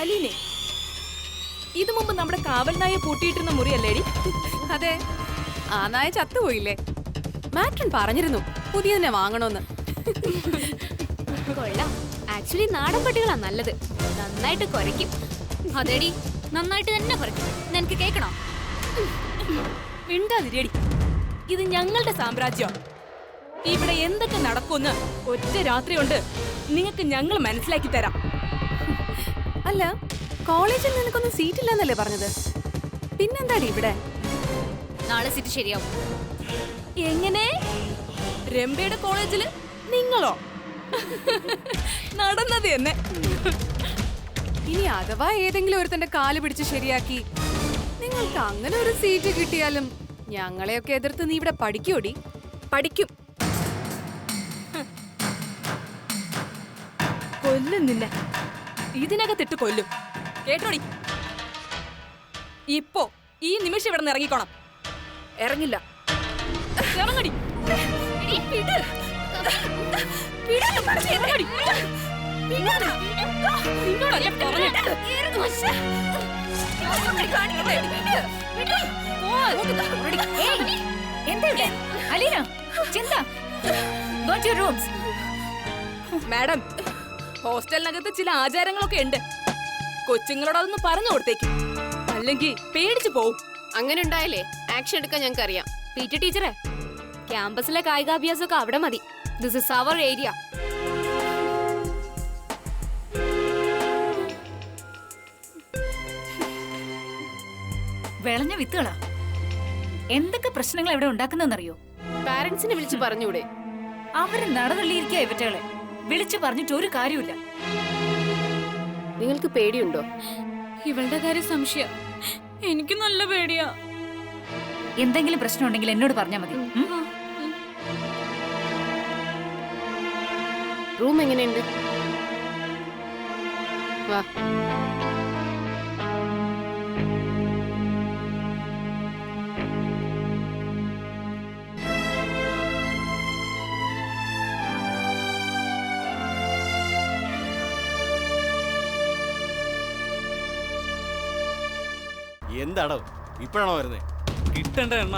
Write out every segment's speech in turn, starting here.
അലീനെ, ഇത് മുമ്പ് നമ്മുടെ കാവൽ നായ പൂട്ടിയിട്ടിരുന്ന മുറിയല്ലേടി? അതെ, ആ നായ ചത്തുപോയില്ലേ? മാട്രൻ പറഞ്ഞിരുന്നു പുതിയതിനെ വാങ്ങണോന്ന്. കൊള്ളാം. ആക്ച്വലി നാടൻ പട്ടികളാ നല്ലത്. നന്നായിട്ട് കുരയ്ക്കും. അതെടി, നന്നായിട്ട് തന്നെ കുരയ്ക്കും. നിനക്ക് കേൾക്കണോ? മിണ്ടാതിരിയടി, ഇത് ഞങ്ങളുടെ സാമ്രാജ്യം. ഇവിടെ എന്തൊക്കെ നടക്കുമെന്ന് ഒറ്റ രാത്രി കൊണ്ട് നിങ്ങൾക്ക് ഞങ്ങൾ മനസ്സിലാക്കി തരാം. അല്ല, കോളേജിൽ നിനക്കൊന്നും സീറ്റില്ലെന്നല്ലേ പറഞ്ഞത്? പിന്നെന്താടി ഇവിടെ? നാളെ സീറ്റ് ശരിയാവും. എങ്ങനെ? രംഭയുടെ കോളേജില് നിങ്ങളോ? നടന്നത് തന്നെ. ഇനി അഥവാ ഏതെങ്കിലും ഒരുത്തന്റെ കാല് പിടിച്ച് ശരിയാക്കി നിങ്ങൾക്ക് അങ്ങനെ ഒരു സീറ്റ് കിട്ടിയാലും ഞങ്ങളെയൊക്കെ എതിർത്ത് നീ ഇവിടെ പഠിക്കോടി? പഠിക്കും. കൊല്ലും നിന്നെ. ഇതിനകത്തിട്ട് കൊല്ലും. കേട്ടോടി? ഇപ്പോ ഈ നിമിഷം ഇവിടെ നിന്ന് ഇറങ്ങിക്കോണം. ഇറങ്ങില്ല. ഇറങ്ങടി. മാഡം, ഹോസ്റ്റലിനകത്ത് ചില ആചാരങ്ങളൊക്കെ ഉണ്ട്. കൊച്ചുങ്ങളോട് അതൊന്ന് പറഞ്ഞു കൊടുത്തേക്കും, അല്ലെങ്കിൽ പേടിച്ചു പോവും. അങ്ങനെ ഉണ്ടായാലേ ആക്ഷൻ എടുക്കാൻ ഞങ്ങൾക്ക് അറിയാം. PT ടീച്ചറെ, ക്യാമ്പസിലെ കായികാഭ്യാസമൊക്കെ അവിടെ മതി. This is our area. വിളഞ്ഞ വിത്തുകളാ. എന്തൊക്കെ പ്രശ്നങ്ങൾ ഇവിടെ ഉണ്ടാക്കുന്നറിയോ? പാരന്റ്സിനെ വിളിച്ച് പറഞ്ഞൂടെ? അവര് നടന്നുള്ളിയിരിക്കുക ഇവറ്റകളെ. വിളിച്ചു പറഞ്ഞിട്ട് ഒരു കാര്യമില്ല. നിങ്ങൾക്ക് പേടിയുണ്ടോ? ഇവളുടെ കാര്യം സംശയം. എനിക്ക് നല്ല പേടിയാ. എന്തെങ്കിലും പ്രശ്നം ഉണ്ടെങ്കിൽ എന്നോട് പറഞ്ഞാൽ മതി. റൂം എങ്ങനെയുണ്ട്? വാ. എന്താണോ ഇപ്പോഴാണോ വരുന്നത്? കിട്ടേണ്ട എണ്ണ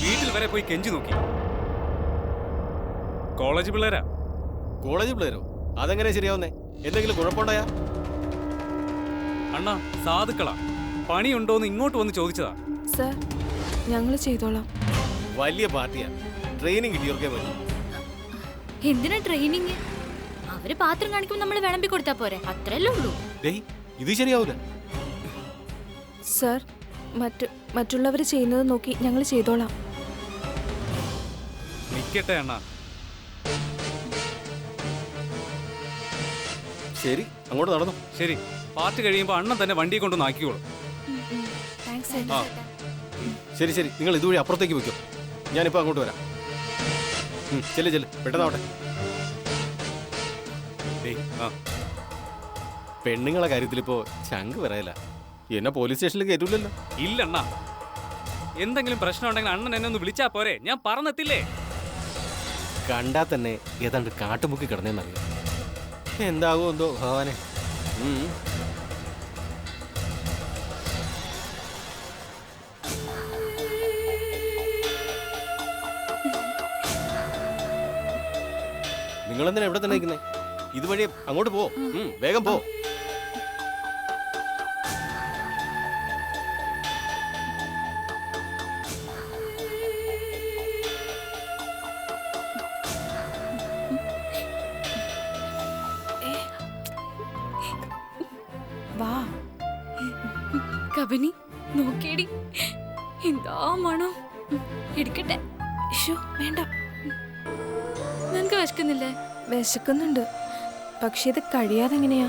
വീട്ടിൽ വരെ പോയി കെഞ്ചി നോക്കി. കോളേജ് പിള്ളേരാ. കോളേജ് പിള്ളേരോ? അതെങ്ങനെ ശരിയാവുന്നേ? എന്തെങ്കിലും കുഴപ്പമുണ്ടായാ? അണ്ണാ സാധുക്കളാ. പണിയുണ്ടോന്ന് ഇങ്ങോട്ട് വന്ന് ചോദിച്ചതാ. സർ, ഞങ്ങൾ ചെയ്തോളാം. വലിയ പാർട്ടിയാ. ട്രെയിനിങ് കിട്ടിയവർക്കേ പറ്റും. എന്തിനാ ട്രെയിനിങ്? അവര് പാത്രം കാണിക്കുമ്പോൾ നമ്മൾ വിളമ്പി കൊടുത്താ പോരെ? അത്രയല്ലേ ഉള്ളൂ. ഇത് ശരിയാവൂല. സർ, മറ്റുള്ളവർ ചെയ്യുന്നത് നോക്കി ഞങ്ങൾ ചെയ്തോളാം. നിക്കട്ടെ അണ്ണാ. ശരി, അങ്ങോട്ട് നടന്നു. ശരി, പാർട്ടി കഴിയുമ്പോ അണ്ണൻ തന്നെ വണ്ടി കൊണ്ടൊന്ന് ആക്കിക്കോളൂ. ശരി ശരി, നിങ്ങൾ ഇതുവഴി അപ്പുറത്തേക്ക് വെക്കും. ഞാനിപ്പോ അങ്ങോട്ട് വരാം. ചെല്ല് പെട്ടെന്നാവട്ടെ. പെണ്ണുങ്ങളെ കാര്യത്തിലിപ്പോ ചങ്ക് പറയല. എന്നെ പോലീസ് സ്റ്റേഷനിൽ കയറ്റൂലല്ലോ? ഇല്ലണ്ണ, എന്തെങ്കിലും പ്രശ്നം ഉണ്ടെങ്കിൽ അണ്ണൻ എന്നെ ഒന്ന് വിളിച്ചാ പോരെ? ഞാൻ പറഞ്ഞെത്തില്ലേ? കണ്ടാ തന്നെ ഏതാണ്ട് കാട്ടുമുക്കി കിടന്നേന്നറിയാം. എന്താകുമോ എന്തോ ഭഗവാനെ. നിങ്ങളെന്തിനാ എവിടെ തന്നെ നിൽക്കുന്നേ? ഇതുവഴി അങ്ങോട്ട് പോ, വേഗം പോ. വാ. കബനി, നോക്കേടി, എന്താ മണം. എടുക്കട്ടെ? വേണ്ട. നിനക്ക് വിശക്കുന്നില്ലേ? വിശക്കുന്നുണ്ട്, പക്ഷെ ഇത് കഴിയാതെ എങ്ങനെയാ?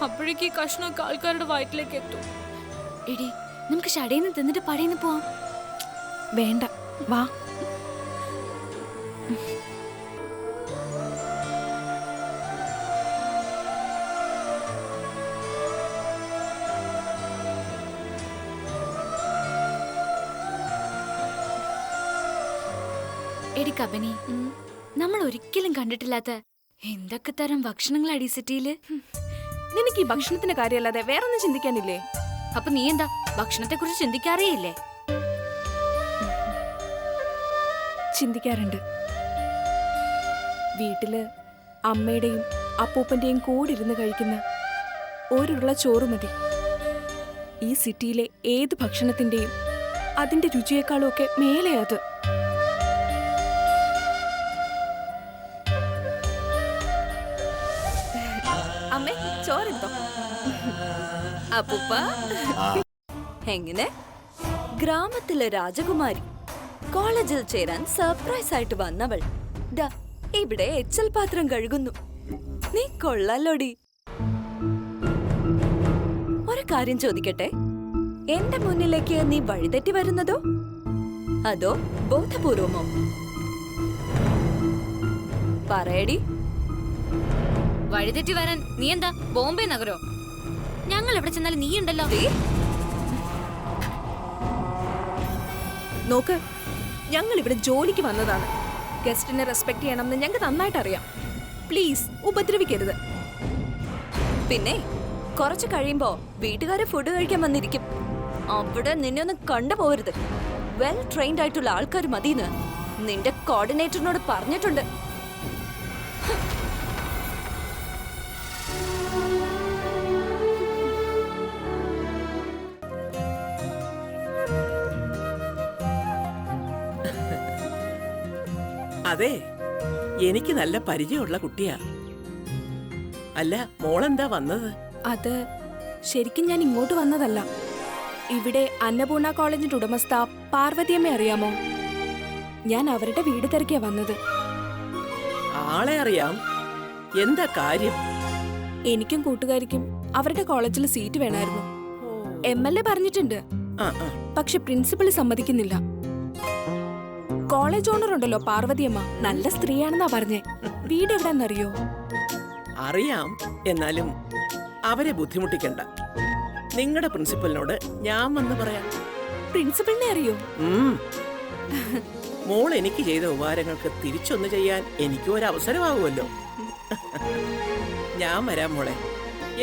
അപ്പോഴേക്ക് ഈ കഷ്ണമൊക്കെ ആൾക്കാരുടെ വയറ്റിലേക്ക് എത്തും. എടി, നമുക്ക് ഷടേന്ന് തിന്നിട്ട് പടേന്ന് പോവാം. വേണ്ട, വാ. എടി കബനി, നമ്മൾ ഒരിക്കലും കണ്ടിട്ടില്ലാത്ത എന്തൊക്കെ തരം ഭക്ഷണങ്ങളാടി സിറ്റിയില്. നിനക്ക് ഈ ഭക്ഷണത്തിന്റെ കാര്യമല്ലാതെ വേറൊന്നും ചിന്തിക്കാനില്ലേ? അപ്പൊ നീ എന്താ ഭക്ഷണത്തെ കുറിച്ച് ചിന്തിക്കാറേയില്ലേ? ചിന്തിക്കാറുണ്ട്. വീട്ടില് അമ്മയുടെയും അപ്പൂപ്പന്റെയും കൂടെ ഇരുന്ന് കഴിക്കുന്ന ഒരുള്ള ചോറ് മതി. ഈ സിറ്റിയിലെ ഏത് ഭക്ഷണത്തിന്റെയും അതിന്റെ രുചിയേക്കാളും ഒക്കെ മേലെ അത്. അമ്മേ, ചോറെടുത്തോ. അപ്പൂപ്പ എങ്ങനെ? ഗ്രാമത്തിലെ രാജകുമാരി കോളേജിൽ ചേരാൻ സർപ്രൈസ് ആയിട്ട് വന്നവൾ ദാ ഇവിടെ എച്ചൽ പാത്രം കഴുകുന്നു. നീ കൊള്ളാലോടി. ഒരു കാര്യം ചോദിക്കട്ടെ, എന്റെ മുന്നിലേക്ക് നീ വഴിതെറ്റി വരുന്നതോ അതോ ബോധപൂർവമോ? പറയടി. വഴിതെറ്റി വരാൻ നീ എന്താ ബോംബെ നഗരോ? ഞങ്ങൾ എവിടെ ചെന്നാലും നീ ഉണ്ടല്ലോ. നോക്ക്, ഞങ്ങൾ ഇവിടെ ജോലിക്ക് വന്നതാണ്. ഗസ്റ്റിനെ റെസ്പെക്ട് ചെയ്യണമെന്ന് ഞങ്ങൾക്ക് നന്നായിട്ട് അറിയാം. പ്ലീസ് ഉപദ്രവിക്കരുത്. പിന്നെ കുറച്ച് കഴിയുമ്പോ വീട്ടുകാരെ ഫുഡ് കഴിക്കാൻ വന്നിരിക്കും. അവിടെ നിന്നെ ഒന്ന് കണ്ടുപോകരുത്. വെൽ ട്രെയിൻഡ് ആയിട്ടുള്ള ആൾക്കാർ മതിന്ന് നിന്റെ കോർഡിനേറ്ററിനോട് പറഞ്ഞിട്ടുണ്ട്. അതെ, എനിക്ക് നല്ല പരിചയമുള്ള കുട്ടിയാ. അല്ല, മോളെന്താ വന്നത്? അത് ശരിക്കും ഞാൻ ഇങ്ങോട്ട് വന്നതല്ല. ഇവിടെ അന്നപൂർണ കോളേജിന്റെ ഉടമസ്ഥ പാർവതിയമ്മ അറിയാമോ? ഞാൻ അവരുടെ വീട് തിരക്കിയാ വന്നത്. ആളെ അറിയാം. എന്താ കാര്യം? എനിക്കും കൂട്ടുകാരിക്കും അവരുടെ കോളേജിൽ സീറ്റ് വേണമായിരുന്നു. MLA പറഞ്ഞിട്ടുണ്ട്, പക്ഷെ പ്രിൻസിപ്പൾ സമ്മതിക്കുന്നില്ല. കോളേജ് ഓണർ ഉണ്ടല്ലോ പാർവതിയമ്മ, നല്ല സ്ത്രീയാണെന്നാ പറഞ്ഞേ. വീട് എവിടെന്നറിയോ? അറിയാം, എന്നാലും അവരെ ബുദ്ധിമുട്ടിക്കണ്ട. നിങ്ങളുടെ പ്രിൻസിപ്പലിനോട് ഞാൻ വന്ന് പറയാം. പ്രിൻസിപ്പളിനെ അറിയോ? മോൾ എനിക്ക് ചെയ്ത ഉപകാരങ്ങൾക്ക് തിരിച്ചൊന്ന് ചെയ്യാൻ എനിക്കും ഒരു അവസരമാകുമല്ലോ. ഞാൻ വരാം മോളെ.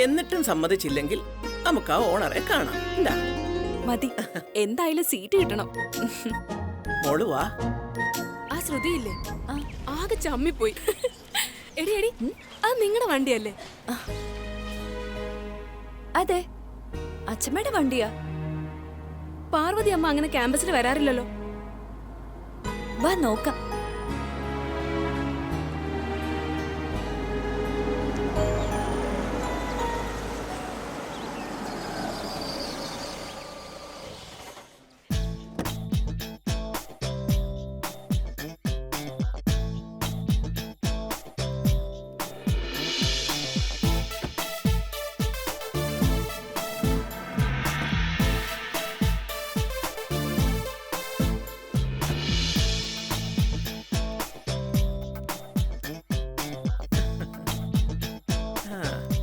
എന്നിട്ടും സമ്മതിച്ചില്ലെങ്കിൽ നമുക്ക് ആ ഓണറെ കാണാം. എന്താ? മതി, എന്തായാലും സീറ്റ് കിട്ടണം. മോള് വാ. ആ ശ്രുതിയില്ലേ, ആകെ ചമ്മിപ്പോയി. എടി എടി, അത് നിങ്ങളുടെ വണ്ടിയല്ലേ? അതെ, അച്ഛമ്മയുടെ വണ്ടിയാ. പാർവതി അമ്മ അങ്ങനെ ക്യാമ്പസിൽ വരാറില്ലല്ലോ. വാ നോക്കാം.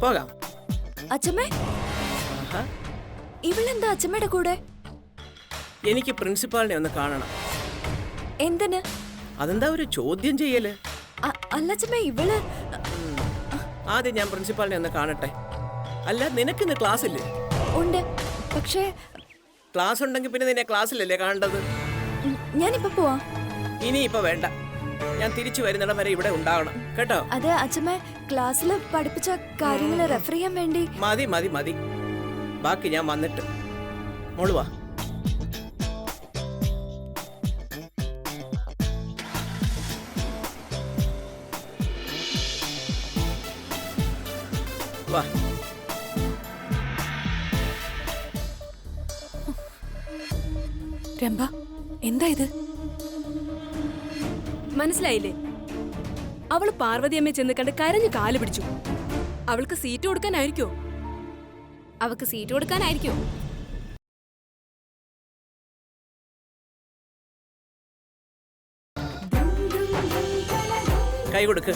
പോകാം. അച്ഛമ്മേ, ഇവളെന്താ അച്ഛമ്മയുടെ കൂടെ? എനിക്ക് പ്രിൻസിപ്പാളിനെ ഒന്ന് കാണണം. എന്തിന്? അതെന്താ ഒരു ചോദ്യം ചെയ്യല്? അല്ലച്ചമ്മേ, ഇവള് ആദ്യം ഞാൻ പ്രിൻസിപ്പാളിനെ ഒന്ന് കാണട്ടെ. അല്ല, നിനക്കിന്ന് ക്ലാസ് ഇല്ലേ? ഉണ്ട്, പക്ഷേ ക്ലാസ് ഉണ്ടെങ്കിൽ പിന്നെ നിന്നെ ക്ലാസ്സിലല്ലേ കാണേണ്ടത്? ഞാനിപ്പോ പോവാ. ഇനിയിപ്പോ വേണ്ട, ഞാൻ തിരിച്ചു വരുന്നിടം വരെ ഇവിടെ ഉണ്ടാകണം കേട്ടോ. അതെ അച്ഛമ്മേ, ക്ലാസ്സിൽ പഠിപ്പിച്ച കാര്യങ്ങൾ റെഫർ ചെയ്യാൻ വേണ്ടി. മതി മതി മതി, ബാക്കി ഞാൻ വന്നിട്ട്. മോള് വാ. വാ. രംഭ, എന്താ ഇത്? മനസ്സിലായില്ലേ? അവള് പാർവതിയമ്മയെ ചെന്ന് കണ്ട് കരഞ്ഞു കാല് പിടിച്ചു. അവൾക്ക് സീറ്റ് കൊടുക്കാനായിരിക്കോ? അവക്ക് സീറ്റ് കൊടുക്കാനായിരിക്കോ? കൈ കൊടുക്ക്.